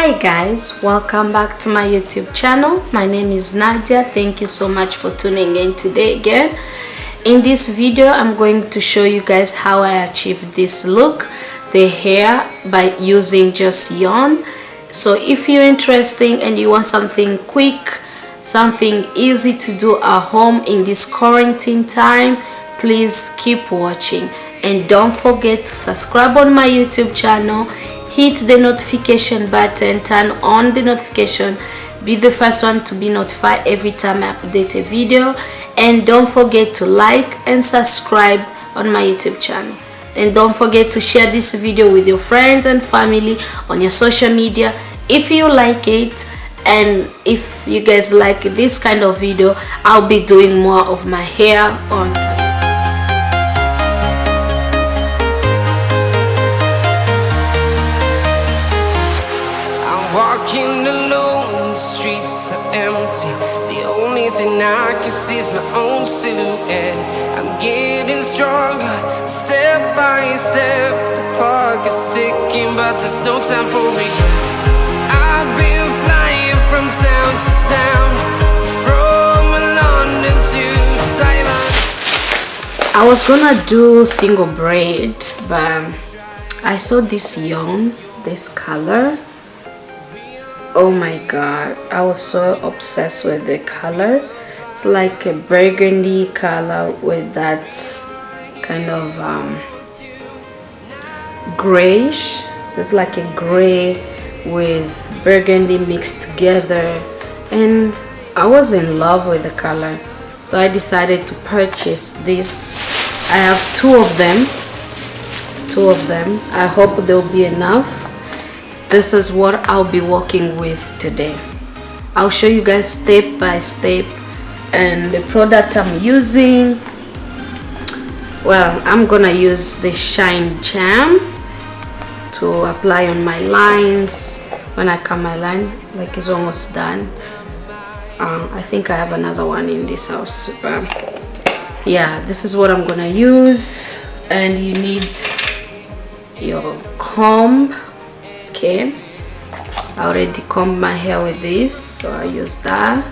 Hi guys, welcome back to my YouTube channel. My name is Nadia. Thank you so much for tuning in today again. In this video I'm going to show you guys how I achieved this look, the hair, by using just yarn. So if you're interested and you want something quick, something easy to do at home in this quarantine time, please keep watching and don't forget to subscribe on my YouTube channel. Hit the notification button, turn on the notification, be the first one to be notified every time I update a video, and don't forget to like and subscribe on my YouTube channel. And don't forget to share this video with your friends and family on your social media if you like it. And if you guys like this kind of video, I'll be doing more of my hair on. Walking alone, the streets are empty. The only thing I can see is my own silhouette. I'm getting stronger, step by step. The clock is ticking, but there's no time for regrets. I've been flying from town to town, from London to Taiwan. I was gonna do single braid, but I saw this yarn, this color. Oh my god, I was so obsessed with the color. It's like a burgundy color with that kind of grayish. So it's like a gray with burgundy mixed together, and I was in love with the color, so I decided to purchase this. I have two of them. I hope there'll be enough. This is what I'll be working with today. I'll show you guys step by step, and the product I'm using, well, I'm gonna use the Shine Jam to apply on my lines. When I cut my line, like it's almost done. I think I have another one in this house. Yeah, this is what I'm gonna use, and you need your comb. Okay, I already combed my hair with this, so I use that.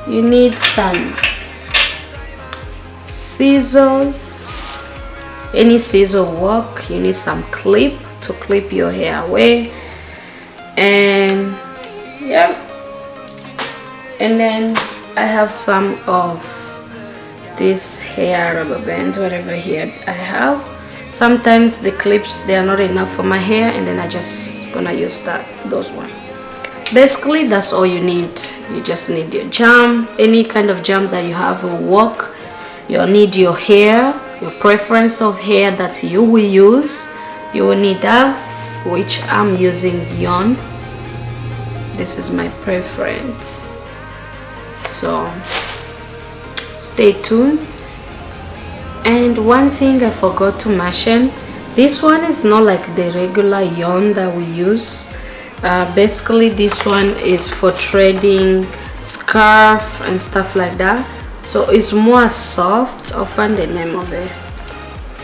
You need some scissors, any scissor work. You need some clip to clip your hair away, and yeah, and then I have some of this hair rubber bands, whatever hair I have. Sometimes the clips, they are not enough for my hair, and then I just gonna use those ones. Basically that's all you need. You just need your jam, any kind of jam that you have will work. You'll need your hair, your preference of hair that you will use. You will need that, which I'm using yarn. This is my preference, so stay tuned. And one thing I forgot to mention, this one is not like the regular yarn that we use. Basically this one is for threading scarf and stuff like that, so it's more soft. I'll find the name of it.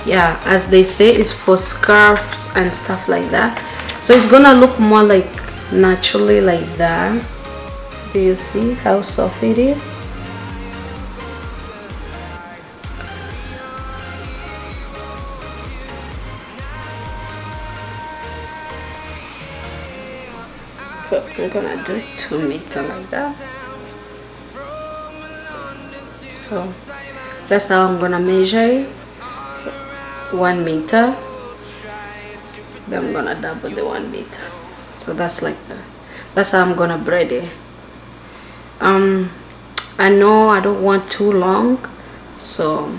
Yeah, as they say, it's for scarves and stuff like that, so it's gonna look more like naturally like that. Do you see how soft it is? So I'm gonna do 2 meters like that. So that's how I'm gonna measure it. 1 meter. Then I'm gonna double the 1 meter. So that's like that. That's how I'm gonna braid it. I know I don't want too long, so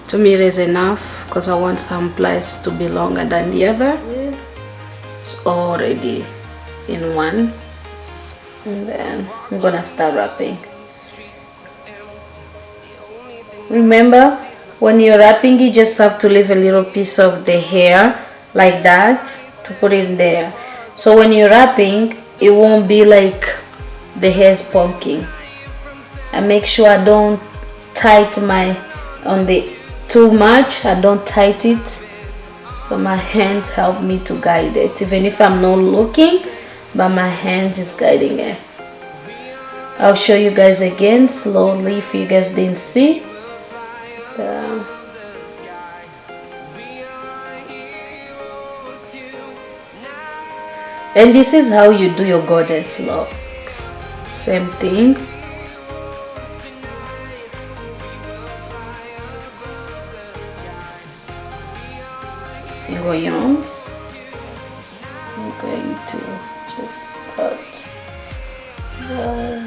2 meters is enough, because I want some place to be longer than the other. It's already in one, and then I'm gonna start wrapping. Remember, when you're wrapping, you just have to leave a little piece of the hair like that to put it in there, so when you're wrapping it won't be like the hair is poking. And make sure I don't tight my on the too much. I don't tight it, so my hand help me to guide it. Even if I'm not looking, but my hands is guiding it. I'll show you guys again slowly if you guys didn't see. And this is how you do your goddess locks. Same thing. Single yarns. I'm going to just cut the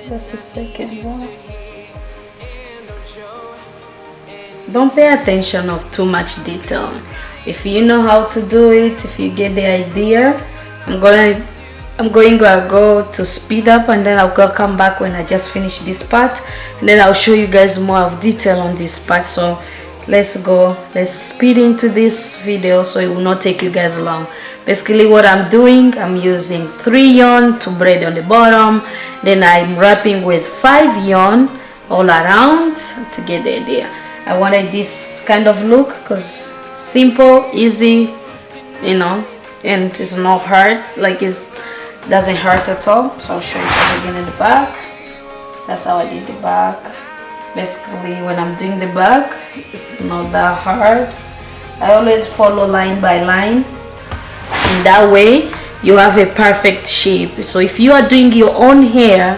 just a second. Wow. Don't pay attention of too much detail. If you know how to do it, if you get the idea, I'm going to go to speed up, and then I'll come back when I just finish this part, and then I'll show you guys more of detail on this part. So let's speed into this video so it will not take you guys long. Basically what I'm doing, I'm using 3 yarn to braid on the bottom, then I'm wrapping with 5 yarn all around to get the idea. I wanted this kind of look because simple, easy, you know, and it's not hard, like it doesn't hurt at all. So I'll show you guys again in the back. That's how I did the back. Basically when I'm doing the back, it's not that hard. I always follow line by line. In that way you have a perfect shape. So if you are doing your own hair,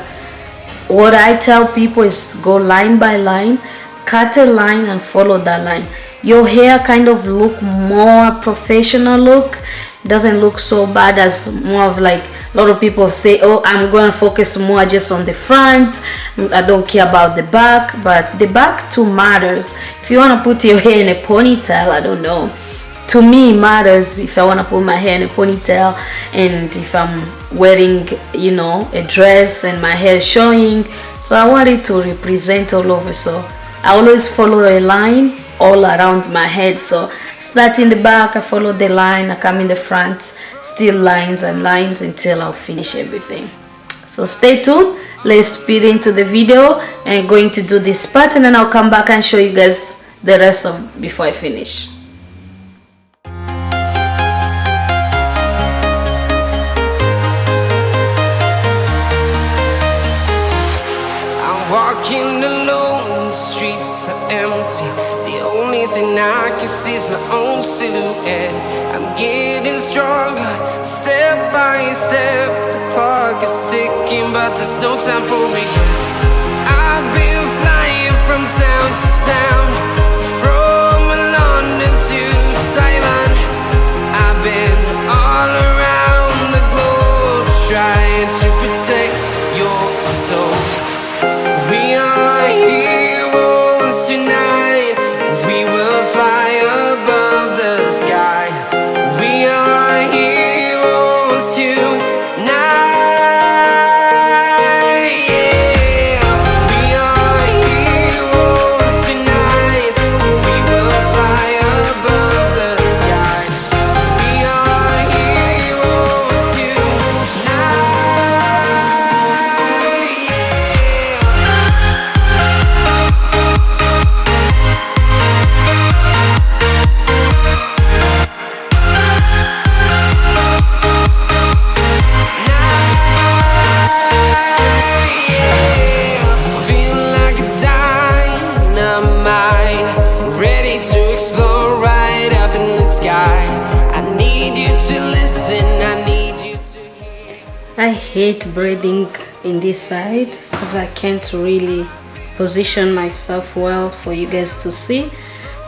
what I tell people is go line by line, cut a line and follow that line. Your hair kind of look more professional look. It doesn't look so bad as more of like a lot of people say, oh, I'm going to focus more just on the front, I don't care about the back. But the back too matters. If you want to put your hair in a ponytail, I don't know, to me it matters if I want to put my hair in a ponytail, and if I'm wearing, you know, a dress and my hair is showing. So I want it to represent all over. So I always follow a line all around my head. So start in the back, I follow the line, I come in the front, still lines and lines until I'll finish everything. So stay tuned, let's speed into the video and going to do this part, and then I'll come back and show you guys the rest of before I finish. Walking alone, the streets are empty. The only thing I can see is my own silhouette. I'm getting stronger, step by step. The clock is ticking, but there's no time for regrets. I've been flying from town to town, from London to Taiwan. I've been all around the globe trying to protect your soul. We are heroes tonight. We will fly above the sky. We are heroes tonight. Yeah. We are heroes tonight. We will fly above the sky. We are heroes tonight. I hate braiding in this side because I can't really position myself well for you guys to see,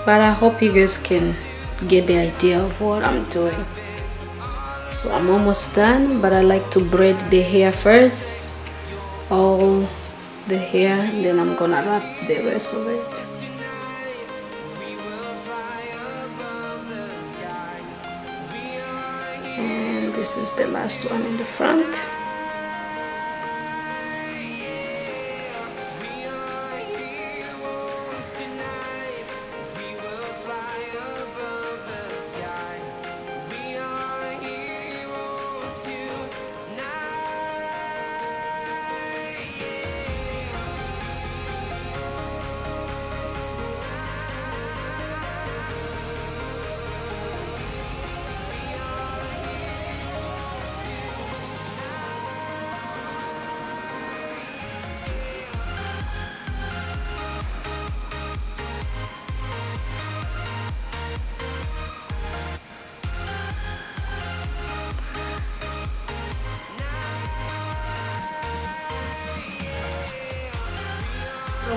but I hope you guys can get the idea of what I'm doing. So I'm almost done, but I like to braid the hair first, all the hair, and then I'm gonna wrap the rest of it. And this is the last one in the front.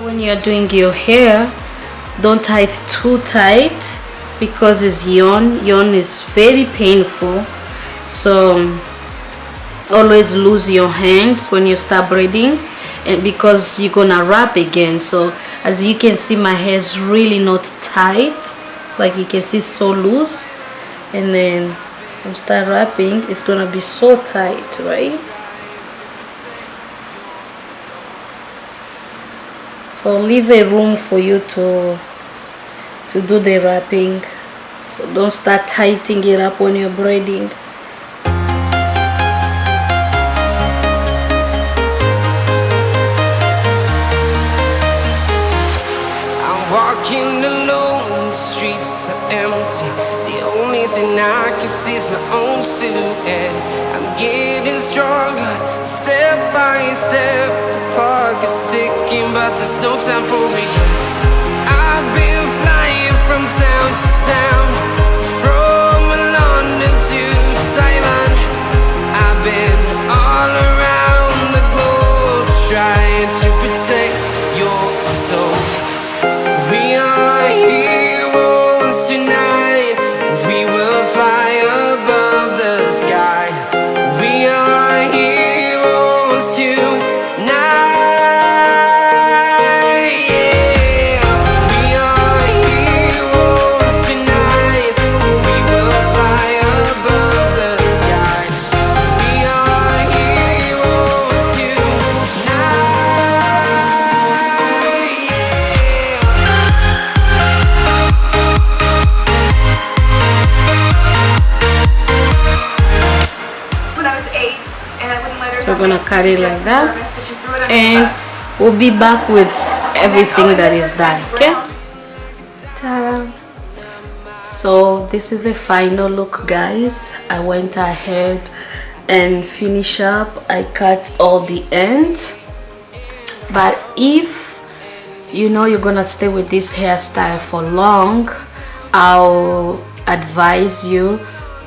When you're doing your hair, don't tie it too tight because it's yarn is very painful. So always lose your hand when you start braiding, and because you're gonna wrap again. So as you can see, my hair is really not tight, like you can see, so loose, and then when I start wrapping, it's gonna be so tight, right? So leave a room for you to do the wrapping. So don't start tightening it up when you're braiding. I'm walking alone, the streets are empty. The only thing I can see is my own silhouette. I'm getting stronger, step by step. The clock is ticking, but there's no time for regrets. I've been flying from town to town, from London to Taiwan. I've been all around the globe, trying to protect your soul. We are heroes tonight. We will fly above the sky. We are heroes tonight. Yeah. We are heroes tonight. We will fly above the sky. We are heroes tonight. So we're gonna cut it like that, and we'll be back with everything that is done. Okay, so this is the final look, guys. I went ahead and finish up. I cut all the ends, but if you know you're gonna stay with this hairstyle for long, I'll advise you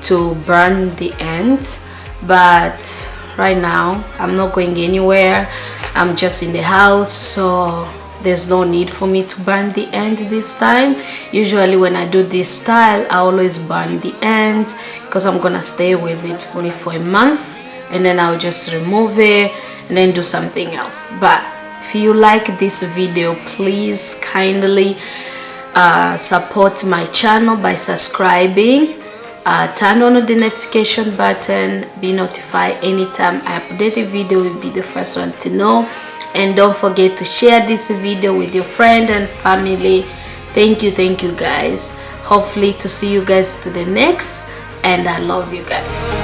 to burn the ends. But right now I'm not going anywhere, I'm just in the house, so there's no need for me to burn the ends this time. Usually when I do this style, I always burn the ends because I'm gonna stay with it only for a month, and then I'll just remove it and then do something else. But if you like this video, please kindly support my channel by subscribing. Turn on the notification button, be notified anytime I update a video. You'll be the first one to know. And don't forget to share this video with your friend and family. Thank you guys. Hopefully to see you guys to the next, and I love you guys.